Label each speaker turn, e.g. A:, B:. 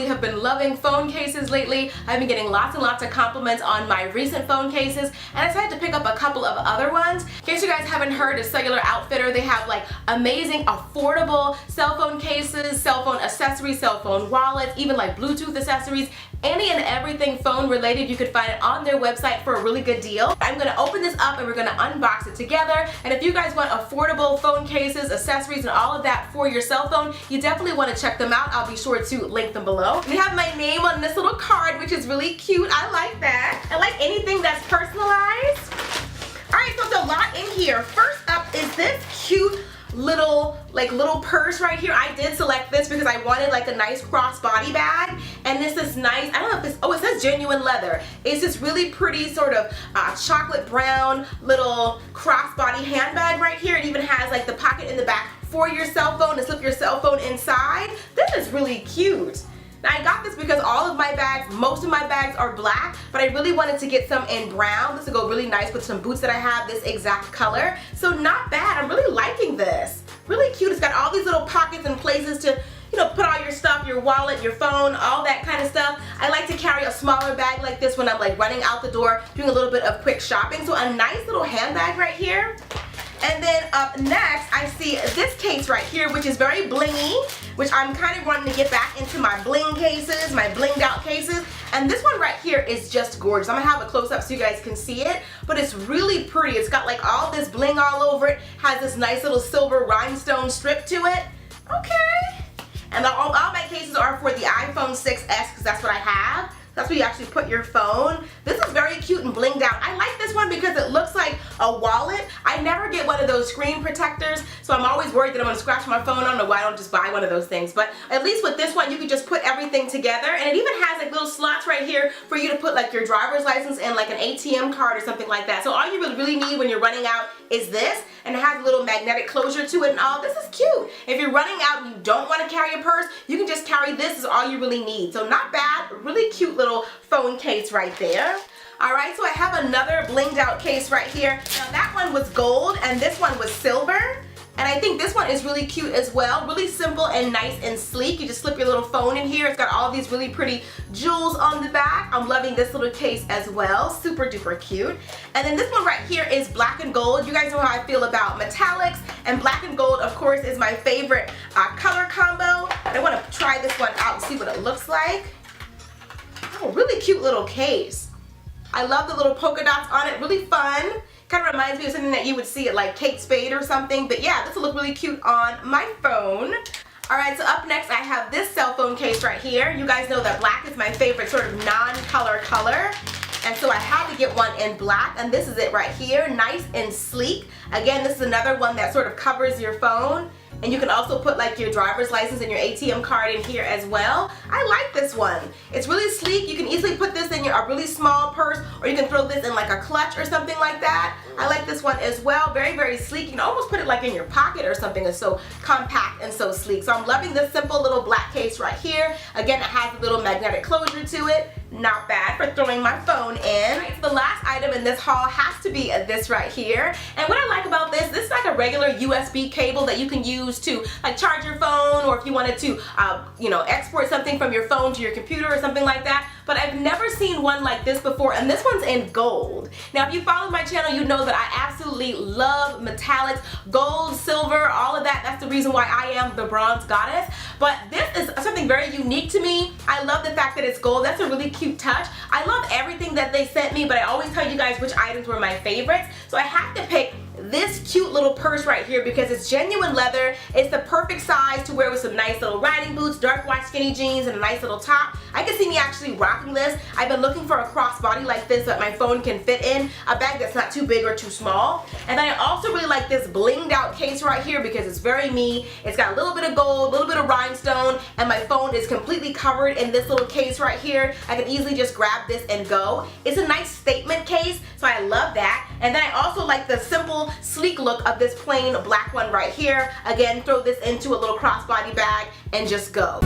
A: absolutely have been loving phone cases lately. I've been getting lots and lots of compliments on my recent phone cases, and I decided to pick up a couple of other ones. In case you guys haven't heard of Cellular Outfitter, they have like amazing, affordable cell phone cases, cell phone accessories, cell phone wallets, even like Bluetooth accessories. Any and everything phone related, you could find it on their website for a really good deal. I'm going to open this up and we're going to unbox it together. And if you guys want affordable phone cases, accessories, and all of that for your cell phone, you definitely want to check them out. I'll be sure to link them below. We have my name on this little card, which is really cute. I like that. I like anything that's personalized. Alright, so there's a lot in here. First up is this cute little purse right here. I did select this because I wanted like a nice crossbody bag, and this is nice. I don't know if it's, oh, it says genuine leather. It's this really pretty sort of chocolate brown little crossbody handbag right here. It even has like the pocket in the back for your cell phone to slip your cell phone inside. This is really cute. Now I got this because all of my bags, most of my bags are black, but I really wanted to get some in brown. This will go really nice with some boots that I have this exact color. So not bad. I'm really liking this. Really cute. It's got all these little pockets and places to, you know, put all your stuff, your wallet, your phone, all that kind of stuff. I like to carry a smaller bag like this when I'm like running out the door, doing a little bit of quick shopping. So a nice little handbag right here. And then up next, I see this case right here, which is very blingy, which I'm kind of wanting to get back into my bling cases, my blinged out cases. And this one right here is just gorgeous. I'm gonna have a close up so you guys can see it, but it's really pretty. It's got like all this bling all over it, has this nice little silver rhinestone strip to it. Okay. And all my cases are for the iPhone 6s because that's what I have. That's where you actually put your phone. This is very cute and blinged out. I like this one because it looks like a wallet. I never get one of those screen protectors, so I'm always worried that I'm gonna scratch my phone. I don't know why I don't just buy one of those things. But at least with this one, you can just put everything together. And it even has like little slots right here for you to put like your driver's license and like an ATM card or something like that. So all you really need when you're running out is this. And it has a little magnetic closure to it and all. This is cute. If you're running out and you don't want to carry a purse, you can just carry this is all you really need. So not bad, really cute little phone case right there. Alright, so I have another blinged out case right here. Now that one was gold and this one was silver. And I think this one is really cute as well. Really simple and nice and sleek. You just slip your little phone in here. It's got all these really pretty jewels on the back. I'm loving this little case as well. Super duper cute. And then this one right here is black and gold. You guys know how I feel about metallics. And black and gold, of course, is my favorite color combo. I want to try this one out and see what it looks like. Oh, really cute little case. I love the little polka dots on it. Really fun. Kind of reminds me of something that you would see at like Kate Spade or something. But yeah, this will look really cute on my phone. Alright, so up next I have this cell phone case right here. You guys know that black is my favorite sort of non-color color. And so I had to get one in black, and this is it right here. Nice and sleek. Again, this is another one that sort of covers your phone. And you can also put like your driver's license and your ATM card in here as well. I like this one. It's really sleek. You can easily put this in a really small purse, or you can throw this in like a clutch or something like that. I like this one as well. Very, very sleek. You can almost put it like in your pocket or something. It's so compact and so sleek. So I'm loving this simple little black case right here. Again, it has a little magnetic closure to it. Not bad for throwing my phone in. Right, so the last item in this haul has to be this right here. And what I like about this is like a regular USB cable that you can use to like charge your phone, or if you wanted to you know, export something from your phone to your computer or something like that. But I've never seen one like this before, and this one's in gold. Now if you follow my channel, you know that I absolutely love metallics, gold, silver, all of that. That's the reason why I am the bronze goddess. But this is something very unique to me. I love the fact that it's gold. That's a really cute touch. I love everything that they sent me, but I always tell you guys which items were my favorites. So I have to pick this cute little purse right here because it's genuine leather. It's the perfect size to wear with some nice little riding boots, dark white skinny jeans, and a nice little top. I can see me actually rocking this. I've been looking for a crossbody like this that my phone can fit in, a bag that's not too big or too small. And then I also really like this blinged out case right here because it's very me. It's got a little bit of gold, a little bit of rhinestone, and my phone is completely covered in this little case right here. I can easily just grab this and go. It's a nice statement case, so I love that. And then I also like the simple, sleek look of this plain black one right here. Again, throw this into a little crossbody bag and just go.